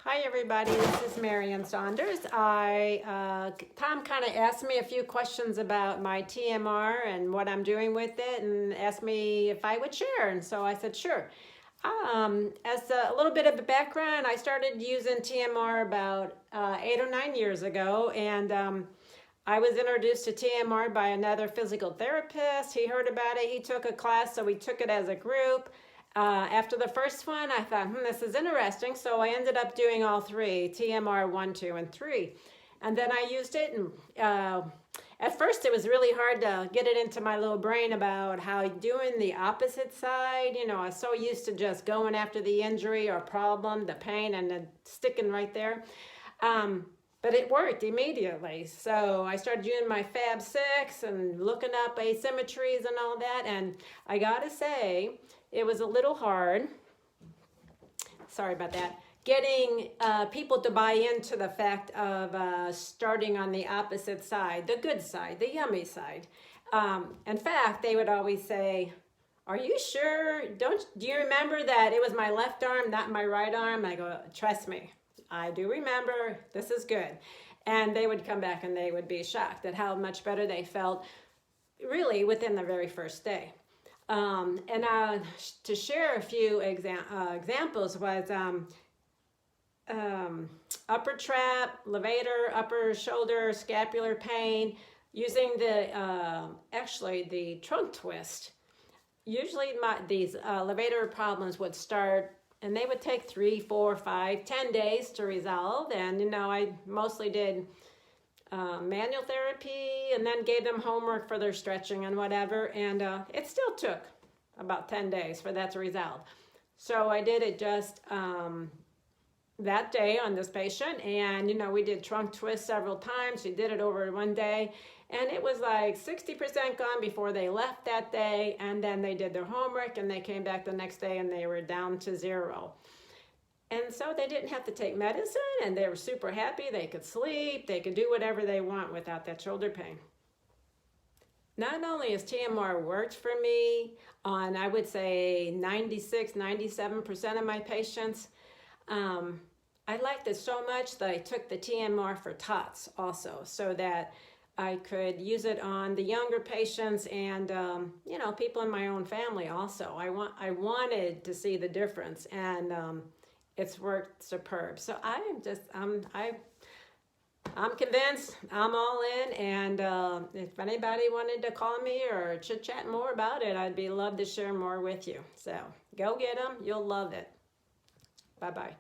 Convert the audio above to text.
Hi everybody, this is Marian Saunders. Tom kind of asked me a few questions about my TMR and what I'm doing with it, and asked me if I would share, and so I said sure. As a little bit of a background, I started using TMR about 8 or 9 years ago, and I was introduced to TMR by another physical therapist. He heard about it, he took a class, so we took it as a group. After the first one, I thought, this is interesting. So I ended up doing all three, TMR 1, 2, and 3. And then I used it, and at first it was really hard to get it into my little brain about how doing the opposite side. You know, I was so used to just going after the injury or problem, the pain, and then sticking right there. But it worked immediately. So I started doing my Fab 6 and looking up asymmetries and all that. And I gotta say, it was a little hard, sorry about that, getting people to buy into the fact of starting on the opposite side, the good side, the yummy side. In fact, they would always say, are you sure? Do you remember that it was my left arm, not my right arm? I go, trust me, I do remember, this is good. And they would come back and they would be shocked at how much better they felt really within the very first day. To share a few examples was upper trap, levator, upper shoulder, scapular pain, using the trunk twist. Usually these levator problems would start, and they would take 3, 4, 5, 10 days to resolve. And you know, I mostly did manual therapy, and then gave them homework for their stretching and whatever, and it still took about 10 days for that to resolve. So I did it just that day on this patient, and you know, we did trunk twist several times. She did it over one day, and it was like 60% gone before they left that day, and then they did their homework and they came back the next day and they were down to 0. And so they didn't have to take medicine, and they were super happy. They could sleep, they could do whatever they want without that shoulder pain. Not only has TMR worked for me on, I would say, 96, 97% of my patients, I liked it so much that I took the TMR for TOTS also, so that I could use it on the younger patients and you know, people in my own family also. I wanted to see the difference, and it's worked superb. So I'm convinced, I'm all in, and if anybody wanted to call me or chit chat more about it, I'd love to share more with you. So go get them, you'll love it. Bye-bye.